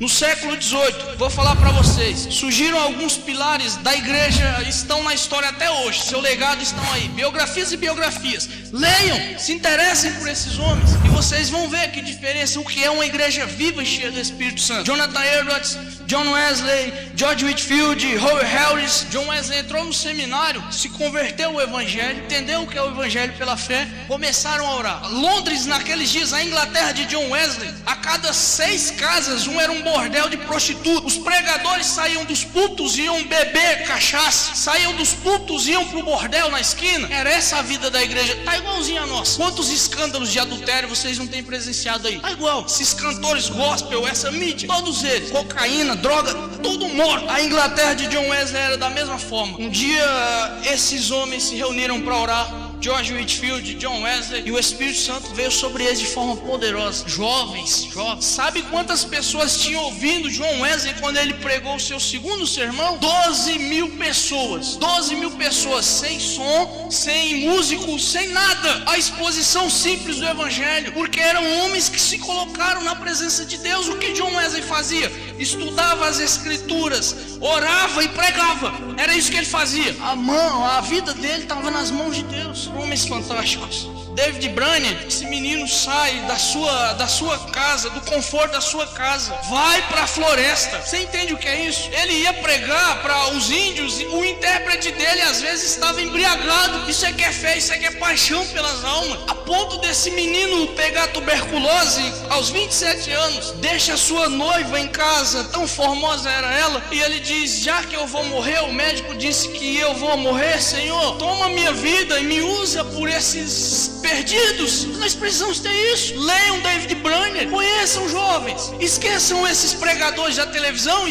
No século XVIII, vou falar para vocês, surgiram alguns pilares da igreja, estão na história até hoje, seu legado estão aí, biografias e biografias. Leiam, se interessem por esses homens e vocês vão ver que diferença, o que é uma igreja viva e cheia do Espírito Santo. Jonathan Edwards, John Wesley, George Whitefield, Howard Harris. John Wesley entrou no seminário, se converteu ao evangelho, entendeu o que é o evangelho pela fé, começaram a orar. Londres, naqueles dias, a Inglaterra de John Wesley, a cada 6 casas, um era um bordel de prostitutas. Os pregadores saíam dos púlpitos e iam beber cachaça, saíam dos púlpitos e iam pro bordel na esquina. Era essa a vida da igreja, tá igualzinho a nossa. Quantos escândalos de adultério vocês não têm presenciado aí? Tá igual, esses cantores gospel, essa mídia, todos eles, cocaína, droga, tudo morto. A Inglaterra de John Wesley era da mesma forma. Um dia esses homens se reuniram para orar, George Whitefield, John Wesley, e o Espírito Santo veio sobre eles de forma poderosa. Jovens. Sabe quantas pessoas tinham ouvido John Wesley quando ele pregou o seu segundo sermão? 12 mil pessoas. 12 mil pessoas, sem som, sem músico, sem nada. A exposição simples do evangelho, porque eram homens que se colocaram na presença de Deus. O que John Wesley fazia? Estudava as escrituras, orava e pregava. Era isso que ele fazia. A vida dele estava nas mãos de Deus. Homens fantásticos. David Brainerd, esse menino sai da sua casa, do conforto da sua casa, vai para a floresta. Você entende o que é isso? Ele ia pregar para os índios e o intérprete dele às vezes estava embriagado. Isso é que é fé, isso é que é paixão pelas almas. A ponto desse menino pegar tuberculose aos 27 anos, deixa a sua noiva em casa, tão formosa era ela, e ele diz: já que eu vou morrer, o médico disse que eu vou morrer, Senhor, toma minha vida e me usa por esses perdidos. Nós precisamos ter isso. Leiam David Brainerd, conheçam jovens, esqueçam esses pregadores da televisão,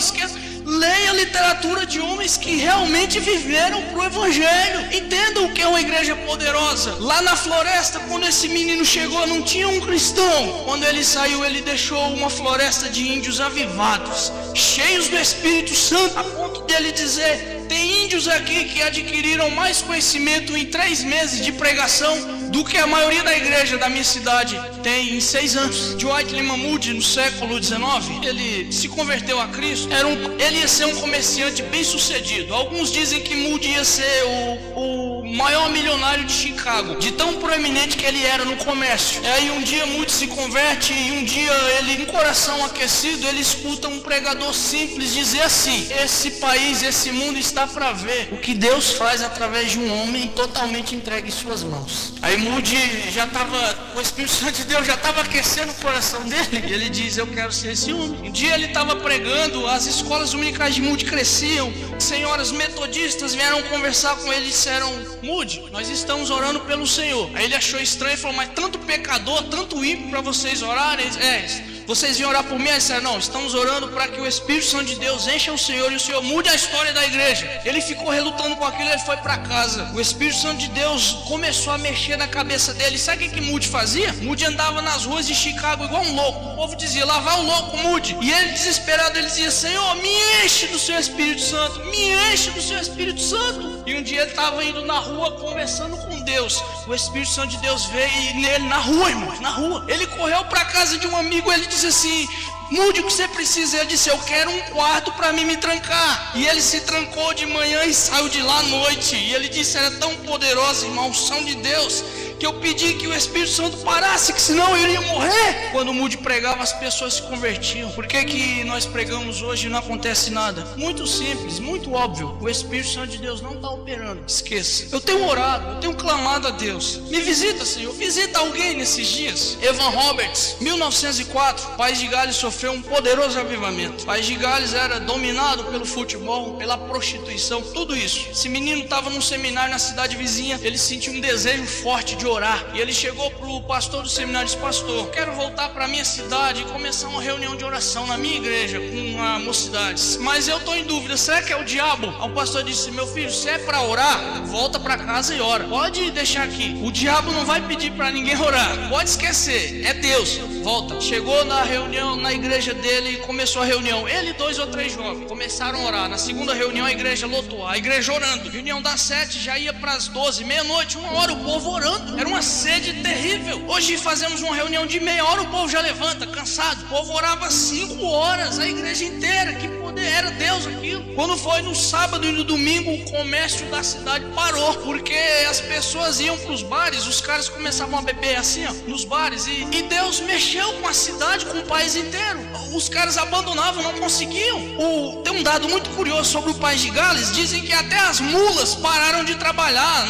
leia a literatura de homens que realmente viveram pro evangelho. Entendam o que é uma igreja poderosa. Lá na floresta, quando esse menino chegou, não tinha um cristão. Quando ele saiu, ele deixou uma floresta de índios avivados, cheios do Espírito Santo, a ponto dele dizer: tem índios aqui que adquiriram mais conhecimento em 3 meses de pregação do que a maioria da igreja da minha cidade tem em 6 anos. Dwight Lyman Moody, no século XIX, ele se converteu a Cristo. Ele ia ser um comerciante bem sucedido. Alguns dizem que Moody ia ser o maior milionário de Chicago, de tão proeminente que ele era no comércio. E aí um dia Moody se converte e um dia ele, com coração aquecido, ele escuta um pregador simples dizer assim: esse país, esse mundo está para ver o que Deus faz através de um homem totalmente entregue em suas mãos. Aí Moody o Espírito Santo de Deus já estava aquecendo o coração dele, e ele diz: eu quero ser esse homem. Um dia ele estava pregando, as escolas dominicais de Moody cresciam, senhoras metodistas vieram conversar com ele e disseram: Moody, nós estamos orando pelo Senhor. Aí ele achou estranho e falou: mas tanto pecador, tanto ímpio para vocês orarem? Vocês vêm orar por mim? Aí disseram: não, estamos orando para que o Espírito Santo de Deus encha o Senhor e o Senhor mude a história da igreja. Ele ficou relutando com aquilo, ele foi para casa. O Espírito Santo de Deus começou a mexer na cabeça dele. Sabe o que Moody fazia? Moody andava nas ruas de Chicago igual um louco. O povo dizia: lá vai o louco Moody. E ele, desesperado, ele dizia: Senhor, me enche do seu Espírito Santo, me enche do seu Espírito Santo. E um dia ele estava indo na rua conversando com Deus. O Espírito Santo de Deus veio nele na rua, irmão, na rua. Ele correu para casa de um amigo, ele disse assim: Mude o que você precisa. Eu disse: eu quero um quarto para mim me trancar. E ele se trancou de manhã e saiu de lá à noite. E ele disse: era tão poderosa, irmão, a unção de Deus, que eu pedi que o Espírito Santo parasse, que senão eu iria morrer. Quando o Moody pregava, as pessoas se convertiam. Por que nós pregamos hoje e não acontece nada? Muito simples, muito óbvio. O Espírito Santo de Deus não está operando. Esqueça. Eu tenho orado, eu tenho clamado a Deus: me visita, Senhor, visita alguém nesses dias. Evan Roberts, 1904, País de Gales sofreu um poderoso avivamento. País de Gales era dominado pelo futebol, pela prostituição, tudo isso. Esse menino estava num seminário na cidade vizinha, ele sentiu um desejo forte de orar, e ele chegou pro pastor do seminário e disse: pastor, quero voltar para minha cidade e começar uma reunião de oração na minha igreja com a mocidade, mas eu estou em dúvida, será que é o diabo? Aí o pastor disse: meu filho, se é para orar, volta para casa e ora, pode deixar aqui, o diabo não vai pedir para ninguém orar, pode esquecer, é Deus, volta. Chegou na reunião, na igreja dele, e começou a reunião, ele, 2 ou 3 jovens começaram a orar. Na segunda reunião a igreja lotou, a igreja orando, reunião das 7 já ia para as 12, meia-noite, 1 hora, o povo orando. Era uma sede terrível. Hoje fazemos uma reunião de meia hora, o povo já levanta, cansado. O povo orava 5 horas, a igreja inteira. Que poder, era Deus aquilo. Quando foi no sábado e no domingo, o comércio da cidade parou, porque as pessoas iam para os bares, os caras começavam a beber assim, ó, nos bares, e Deus mexeu com a cidade, com o país inteiro. Os caras abandonavam, não conseguiam. Tem um dado muito curioso sobre o país de Gales. Dizem que até as mulas pararam de trabalhar.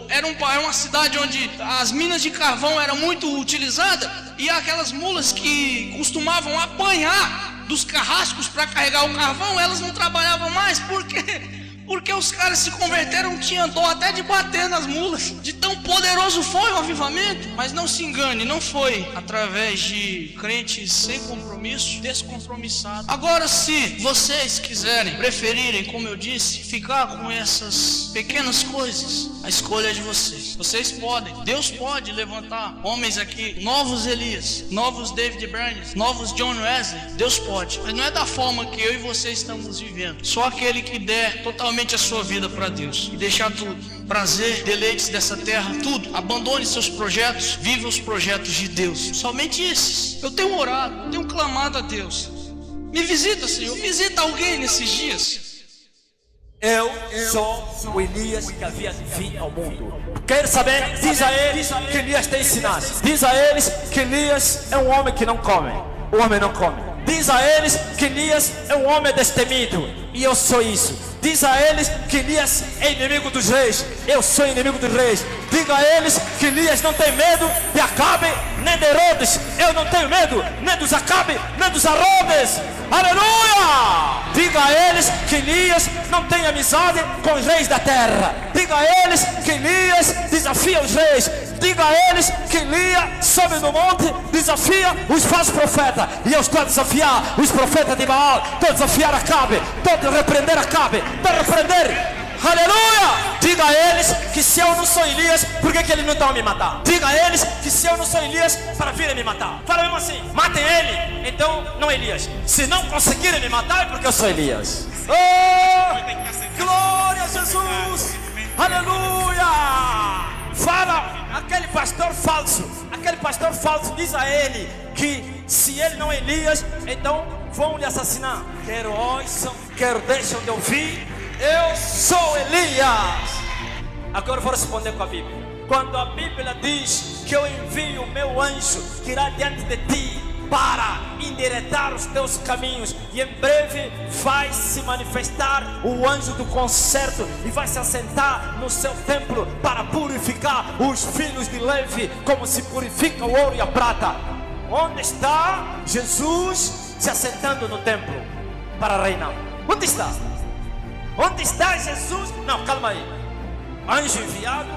Era uma cidade onde as minas de carvão eram muito utilizadas, e aquelas mulas que costumavam apanhar dos carrascos para carregar o carvão, elas não trabalhavam mais. Por quê? Porque os caras se converteram, tinha dó até de bater nas mulas. De tão poderoso foi o avivamento. Mas não se engane, não foi através de crentes sem compromisso, descompromissados. Agora, se vocês preferirem, como eu disse, ficar com essas pequenas coisas, a escolha é de vocês. Vocês podem, Deus pode levantar homens aqui, novos Elias, novos David Burns, novos John Wesley. Deus pode, mas não é da forma que eu e você estamos vivendo. Só aquele que der totalmente a sua vida para Deus e deixar tudo, prazer, deleites dessa terra, tudo, abandone seus projetos, viva os projetos de Deus. Somente esses. Eu tenho orado, eu tenho clamado a Deus. Me visita, Senhor, visita alguém nesses dias. Eu sou o Elias que havia de vir ao mundo. Quer saber? Diz a eles que Elias tem sinais. Diz a eles que Elias é um homem que não come. O homem não come. Diz a eles que Elias é um homem destemido. E eu sou isso. Diz a eles que Elias é inimigo dos reis. Eu sou inimigo dos reis. Diga a eles que Elias não tem medo de Acabe nem de Herodes. Eu não tenho medo nem dos Acabe nem dos Herodes. Aleluia! Diga a eles que Elias não tem amizade com os reis da terra. Diga a eles que Elias desafia os reis. Diga a eles que Elias sobe no monte, desafia os falsos profetas. E eu estou a desafiar os profetas de Baal. Estou a desafiar Acabe. Estou a repreender Acabe. Estou a repreender. Aleluia! Diga a eles que se eu não sou Elias, por que eles não estão a me matar? Diga a eles que se eu não sou Elias, para virem me matar. Fala mesmo assim, matem ele, então não Elias. Se não conseguirem me matar, é porque eu sou Elias. Oh, glória a Jesus! Aleluia! Fala, aquele pastor falso diz a ele que se ele não é Elias, então vão lhe assassinar. Quero ouçam, quero deixam de ouvir. Eu sou Elias. Agora eu vou responder com a Bíblia. Quando a Bíblia diz que eu envio o meu anjo que irá diante de ti para endireitar os teus caminhos, e em breve vai se manifestar o anjo do concerto e vai se assentar no seu templo para purificar os filhos de Levi, como se purifica o ouro e a prata. Onde está Jesus se assentando no templo para reinar? Onde está? Onde está Jesus? Não, calma aí. Anjo enviado,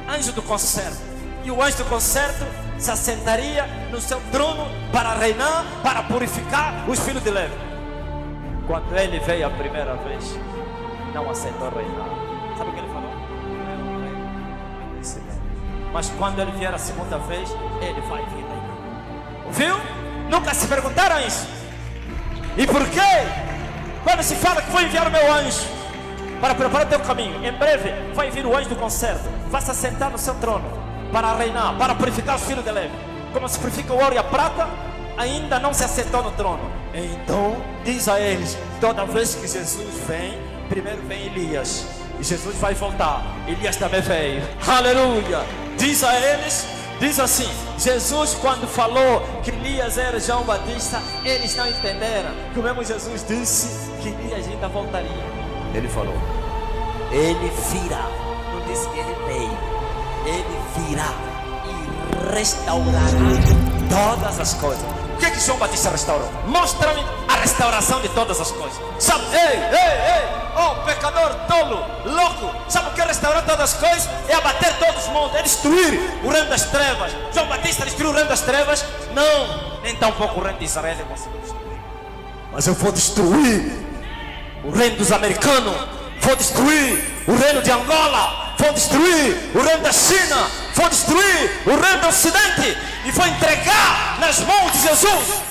anjo do concerto. E o anjo do concerto se assentaria no seu trono para reinar, para purificar os filhos de Levi. Quando ele veio a primeira vez, não aceitou reinar. Sabe o que ele falou? Mas quando ele vier a segunda vez, ele vai vir reinar. Ouviu? Nunca se perguntaram isso? E por quê? Quando se fala que vou enviar o meu anjo para preparar o teu caminho, em breve vai vir o anjo do concerto, vai se assentar no seu trono para reinar, para purificar os filhos de Levi. Como se purifica o ouro e a prata, ainda não se assentou no trono. Então diz a eles, toda vez que Jesus vem, primeiro vem Elias, e Jesus vai voltar. Elias também veio. Aleluia! Diz a eles, diz assim, Jesus quando falou que Elias era João Batista, eles não entenderam que o mesmo Jesus disse que Elias ainda voltaria. Ele falou, ele virá. Não disse que ele veio. Ele virá e restaurará todas as coisas. O que João Batista restaurou? Mostra-me a restauração de todas as coisas. Sabe? Ei, oh pecador, tolo, louco. Sabe o que é restaurar todas as coisas? É abater todos os mundos, é destruir o reino das trevas. João Batista destruiu o reino das trevas? Não, nem tampouco o reino de Israel ele conseguiu destruir. Mas eu vou destruir o reino dos americanos, vou destruir o reino de Angola, vou destruir o reino da China, vou destruir o reino do Ocidente e vou entregar nas mãos de Jesus